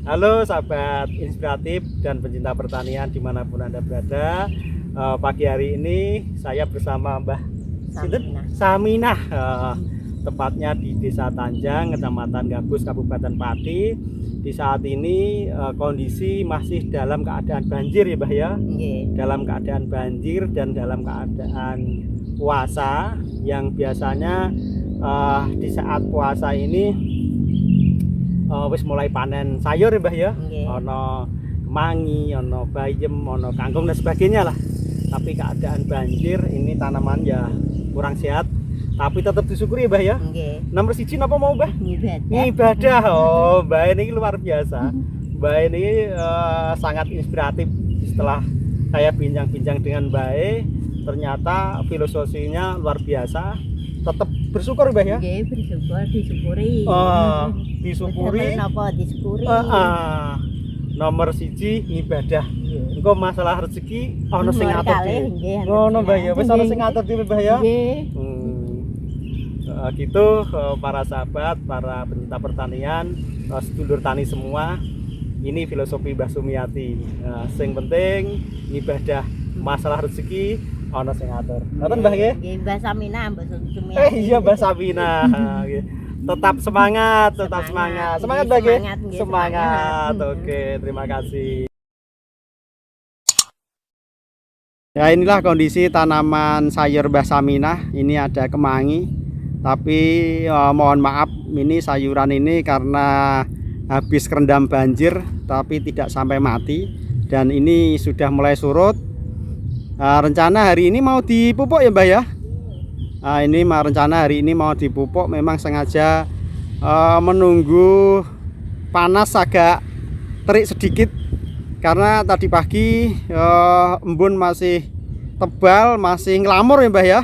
Halo sahabat inspiratif dan pencinta pertanian dimanapun Anda berada. Pagi hari ini saya bersama Mbah Saminah, tepatnya di Desa Tanjang, Kecamatan Gabus, Kabupaten Pati. Di saat ini kondisi masih dalam keadaan banjir ya Mbah ya. Dalam keadaan banjir dan dalam keadaan puasa, yang biasanya di saat puasa ini wis mulai panen sayur ya Mbah ya. Ono kemangi, ono bayem, ono kangkung dan sebagainya lah. Tapi keadaan banjir ini tanaman ya kurang sehat, tapi tetap disyukuri ya Mbah ya. Nomor siji napa mau Mbah? Ngibadah. Oh, Mbah ini luar biasa. Mbah ini sangat inspiratif. Setelah saya bincang-bincang dengan Mbah, ternyata filosofinya luar biasa. Tetap bersyukur Mbah ya. Nggih, bersyukur, disyukuri. Disyukuri. Napa disyukuri? Nomor siji ngibadah. Engko masalah rezeki ana sing ngatur dhewe. Nggih. Ngono Mbah ya, wis ana sing ngatur dhewe Mbah ya. Nggih. Gitu para sahabat, para pencinta pertanian, sedulur tani semua. Ini filosofi Mbah Sumiati. Sing penting ngibadah, masalah rezeki ana sing ngatur. Ngoten Mbah nggih? Nggih, Mbah Saminah, Mbah Sumiati. Iya Mbah Saminah. Tetap semangat, tetap semangat. Semangat Mbah nggih. Semangat. Oke, terima kasih. Ya, inilah kondisi tanaman sayur Mbah Saminah. Ini ada kemangi. Tapi mohon maaf, ini sayuran ini karena habis kerendam banjir tapi tidak sampai mati, dan ini sudah mulai surut. Rencana hari ini mau dipupuk ya Mbah ya. Ini rencana hari ini mau dipupuk, memang sengaja menunggu panas agak terik sedikit karena tadi pagi embun masih tebal, masih nglamur ya Mbah ya.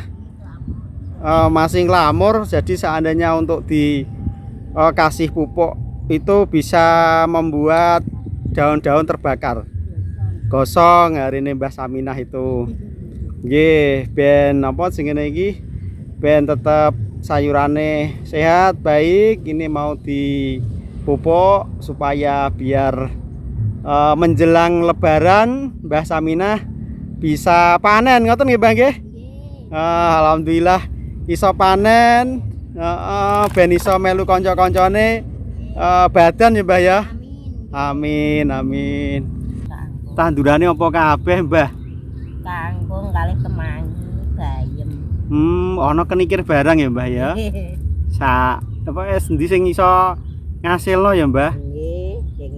Masih nglamur, jadi seandainya untuk dikasih pupuk itu bisa membuat daun-daun terbakar. Gosong hari ini Mbah Saminah itu. Nggih, ben apa sing ngene iki? Ben tetep sayurane sehat, baik. Ini mau dipupuk supaya biar menjelang lebaran Mbah Saminah bisa panen. Ngoten nggih Mbah nggih? Alhamdulillah iso panen, ben iso melu kanca-kancane badan ya Mbah ya. Amin, amin. Tandurane apa kabeh Mbah? Kangkung kali kemangi, bayem. Ana kenikir barang ya Mbah ya. Apa endi sing iso ngasilno ya Mbah? Nggih, sing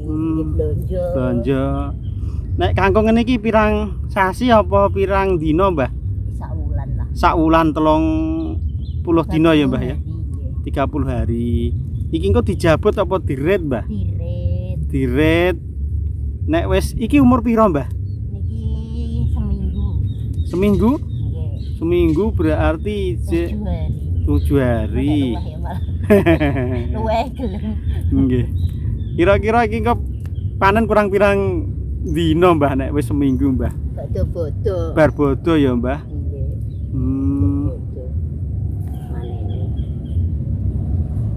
blonjo. Blonjo. Nek kangkung ngene iki pirang sasi apa pirang dina Mbah? Saulan lah. Saulan 30 dina ya Mbah ya. 30 hari. Iki engko dijabut apa diret Mbah? Diret. Diret. Nek wis iki umur piro Mbah? Niki seminggu. Seminggu? Nggih. Seminggu berarti 7 hari. Luwih gelem. Nggih. Kira-kira iki engko panen kurang pirang dina Mbah nek wis seminggu Mbah? Bodo-bodo. Bar bodo ya Mbah. Nggih. Manene.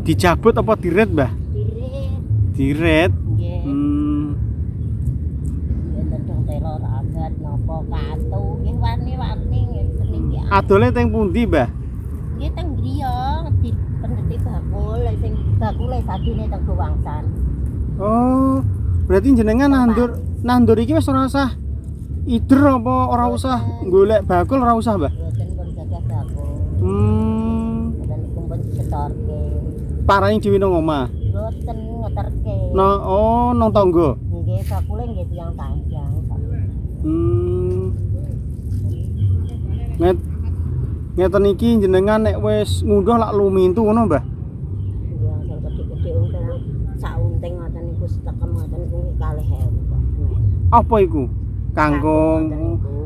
Dijabut apa diret Mbah? Diret. Diret. Nggih. Tedong telor abad napa katu nggih warni-warni niki. Adole teng pundi Mbah? Nggih teng griya di pendeti bakul sing bakule sadine teng Gowangsan. Oh, berarti jenengan nandur iki wis ora usah ider apa ora usah golek bakul, ora usah Mbah? Boten pun jaga bakul. Boten niku pun setorke. Parane dhewe nang omah. Boten ngeterke. Nang tangga. Nggih bakule nggih tiyang Tanjang. Ngeten iki jenengan nek wis ngunduh lak lumintu ngono Mbah? Nggih sing gedhe-gedhe untung saunting ngoten niku setekem ngoten niku 2.000 kok. Apa iku? Kangkung.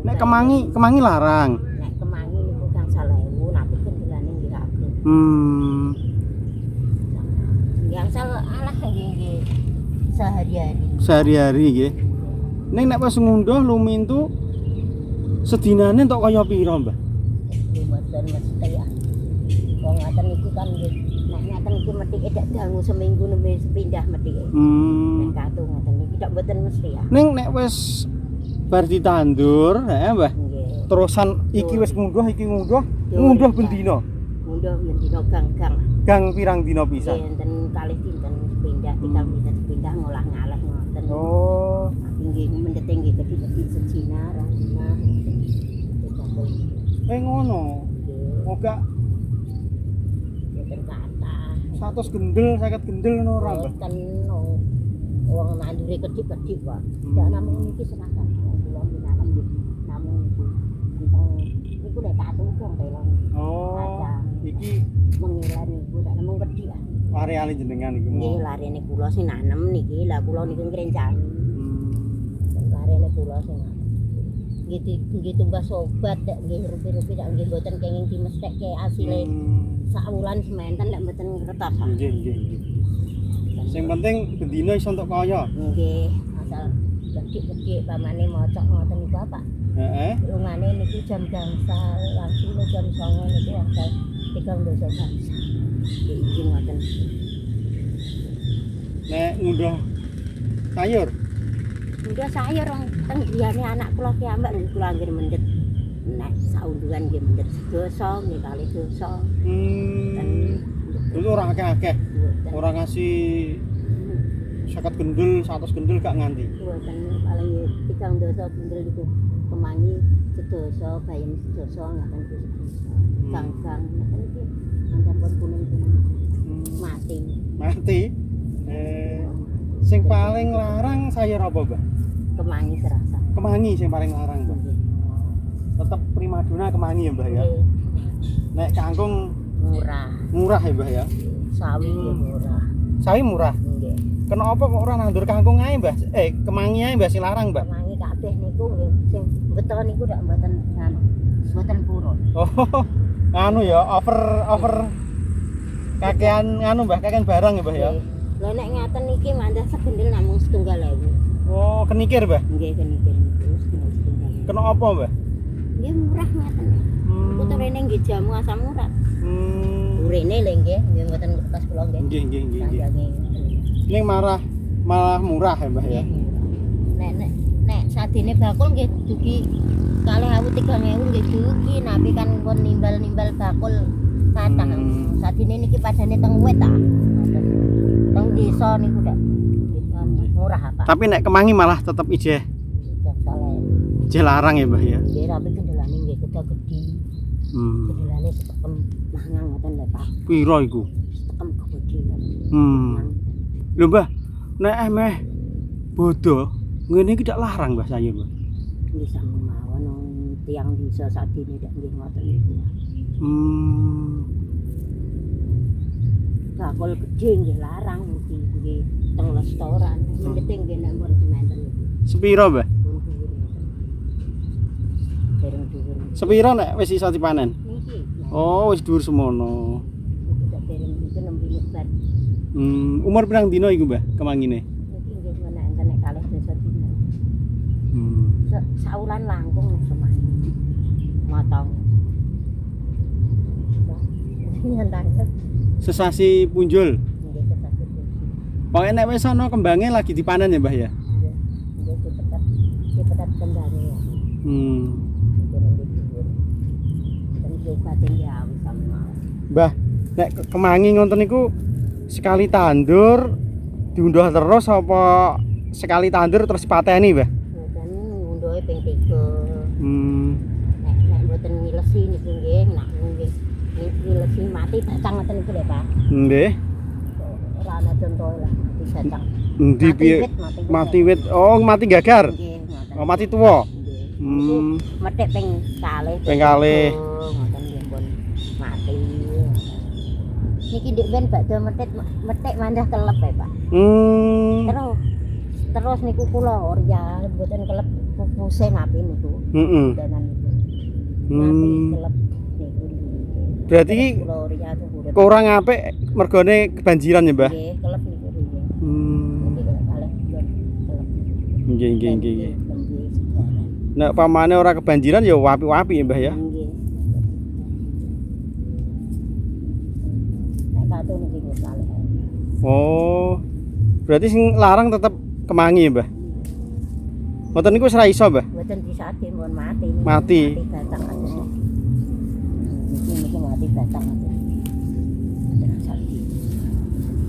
Nek kemangi larang. Nek kemangi niku kang 1.000, napa kendhelane nggih akeh. Yang salah alah nggih sehari-hari. Sehari-hari nggih. Ning nek wis ngunduh lumintu sedinane entuk kaya pira Mbah? Mboten mesti ya. Wong ngaten niku kan nggih. Nek ngaten iki methike dak dangu seminggu nembe pindah methike. Nek katungan. mboten mesti ya. Ning nek wis bar ditandur, Mbah. Nggih. Terusan iki wis ngunduh, iki ngunduh, Yo, ngunduh iya. ben dina. Mundur mendino gang-gang. Gang pirang dina pisan. Nggih, enten kalih dinten pindah, tinggal pindah ngolah ngaleh ngoten. Oh, Nggih, mendete nggih gede-gede sejina, rana. ngono. Nggih, Moga mboten kathah. 100 gendel, 50 gendel ngono ora, Mbah. Mboten wong nandure gede-gede kok. Ndak namung niki seragam. Kula minanam nggih namung niku. Enteng niku nek tak tukung telon. Oh, iki Mengilan niku ndak namung gede ah. areale jenengan iki. Nggih, larene kula sing nanem niki. Lah kula niku ngrencang. Hmm. Larene kula sing nanem. Nggih tumbas sobat nek nggih rupi-rupi nek nggih mboten kenging dimestekke asile sak wulan sementen nek mboten ngertos. Nggih, nggih, nggih. Sing penting bendina iso entuk kaya. Nggih, asal gede-gede pamane mocok ngoten niku apa? Heeh. Lungane niku jam gangsal, langsung jam 09.00 niku asal 3 dosa gangsal. Nggih ngoten. Nek ngunduh sayur. Udah sayur rong teng griyane anak kula ki ambek niku kula anggere mendhet. Nek saunduan nggih mendhet sedoso, nggih kalih dosa. Dulu ora akeh-akeh. Ora ngasih 50 gendel, 100 gendel gak nganti. Mboten paling 3 dosa gendel niku kemangi sedoso, bayem sedoso ngaten niku sedoso. Gang-gang ngaten iki ampun kuning-kuning mati. Mati. Sing paling larang sayur apa, Mbak? Kemangi serasa. Kemangi sing paling larang, Mbak. Tetep primadona kemangi ya, Mbak ya. Nek kangkung Murah. murah ya, Mbak ya. Sawi nggih murah. Sawi murah. Nggih. Kenapa kok ora nandur kangkung ae, Mbak? Kemangi ae, Mbak, sing larang, Mbak. Kemangi kabeh niku nggih sing beton niku ndak mboten mboten purun. Oh, anu ya, over kakean anu, Mbak, kakean barang ya, Mbak ya. Lah nek ngaten iki mandah segendel namung 1.000. Oh, kenikir, Mbak. Nggih kenikir niku setunggal. Kenapa, Mbak? Nggih murah ngaten. Niku rene nggih jamu asam urat. Urene lho nggih, nggih mboten kertas kula nggih. Nggih. Sanjange. Ini malah murah ya, Mbak ya. Nek sadene bakul nggih dugi 2.000 3.000 nggih dugi, napi kan pun nimbal bakul kathah. Sadene niki padane teng wet ta. Teng desa niku ndak murah apa. Tapi nek kemangi malah tetep ijeh. Ijeh larang ya, Mbak ya. Nggih, tapi kendhalane nggih gede. Kendhalane setekem mangang ngoten lho, Pak. Piro iku? Setekem gede. Lho, Mbah, nek emeh bodo ngene iki dak larang, Mbah sayur, Mbah. Nggih sami mawon tiyang desa sadene ndak nggih ngoten niku. Bakul gede nggih larang nggih teng restoran. Mendete nggih nek mbon sementen niku. Sepiro, Mbah? Dereng dhuwur. Sepiro nek wis iso dipanen? Niki. Oh, wis dhuwur semono. Dak dereng niku nembe nyebar. Umur pirang dina iku, Mbah, kemangine? Niki nggih menak enten nek kalih desa dina. Saulan langkung semane. Motong. Nyantang. Sesasi punjul. Nggih sesasi. Pokoke nek wis ana kembange lagi dipanen ya, Mbah ya? Nggih. Nggih dipetat kembangane ya. Mbah, nek kemangi ngonten niku sekali tandur diunduh terus apa sekali tandur terus dipateni, Mbah? Mboten ngunduhe ping 3. Nek mboten ngilesi niku nggih, nak nggih ngilesi mati batang ngoten niku lho, Pak. Nggih. Ora ana contohe lah mati batang. Endi piye? Mati wit. Oh, mati gagar. Nggih, ngoten. Oh, mati tuwa. Nggih. Metik ping kalih. Ping kalih. Ngoten nggih pun mati. Niki ndek ben bakdo metik mandah kelep ya, Pak. Terus niku kula ya mboten kelep pupuse napi niku. Danan niku. Napi kelep niku. Berarti kurang apik mergone kebanjiran ya, Mbah? Nggih, kelep niku nggih. Niki kalih kelep. Nggih. Nek pamane ora kebanjiran ya wapi-wapi ya, Mbah ya. Nggih. Nek kato niki kalih. Oh. Berarti sing larang tetep kemangi ya, Mbah? Ngoten niku wis ra iso, Mbah. Mboten disade mohon mati. Mati. Batang aja. Niki mati batang aja. Mboten sadi.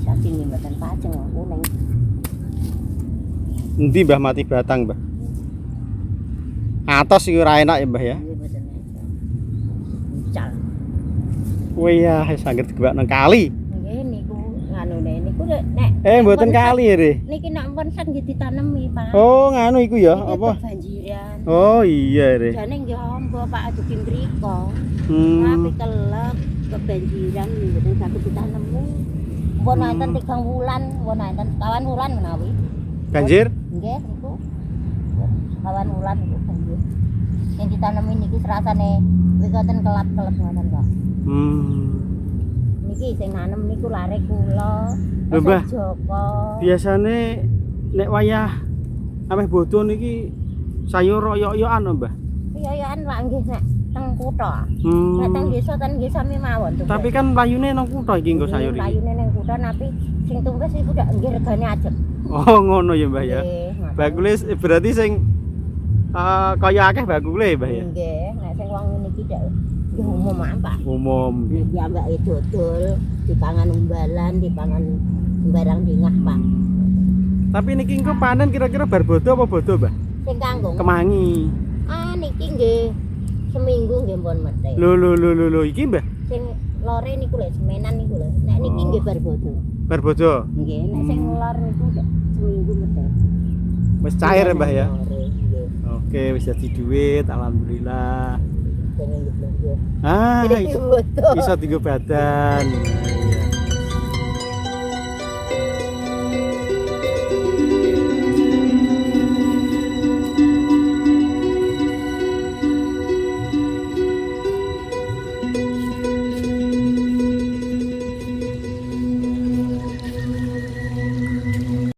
Sadi ini mboten pajeng kuning. Endi Mbah mati batang, Mbah? Atos iku ora enak ya, Mbah ya. Nggih mboten enak. Cal. Kowe ya saged digebak nang kali. Nggih niku nganune niku nek Mboten kali ya, Re. niki nek pun sak nggih ditanemi, Pak. Oh, nganu iku ya, Niki apa? kebanjiran. Oh, iya, Re. Jane nggih ombo Pak aduki mriko. Hmm. Tapi kelep kebanjiran mboten saged ditanemu. Mbon wonten 3 wulan, mbon wonten kawan wulan menawi. Banjir? Nggih niku. Kawan wulan niku banjir. Yang ditanemi niki serasane wekaten kelap-kelep ngoten kok. Niki sing nanem niku lare kula. Lho, Mbah. Joko. Biasane nek wayah ameh bodho niki sayur oyok-oyokan lho, Mbah. Yoyokan lak nggih nek teng kutha. Hmm. Nek teng desa ten nggih sami mawon tuh. Tapi kan layune nang kutha iki nggo sayur iki. Layune ning kutha tapi sing tumpes iku dak nggih regane ajeg. Oh, ngono ya, Mbah ya. Nggih, ngoten. Bakule berarti sing kaya akeh bakule, Mbah ya. Nggih, nek sing wong ngene iki dak nggih umum Pak. Umum. Nek piyambake dodol, dipangan umbalan, dipangan sembarang dingah, Pak. Tapi niki engko panen kira-kira bar bodho apa bodho, Mbah? Sing kanggo. Kemangi. Niki nggih seminggu nggih pun mete. Lho iki, Mbah. Sing lore niku lho semenan niku lho. Nek niki nggih bar bodho. Bar bodho. Nggih, nek sing lor niku seminggu mete. Wis cair ya, Mbah ya. Lore, nggih. Oke, wis dadi duit, alhamdulillah. Sing nggih. Ah, Jadi foto. iso dienggo badan.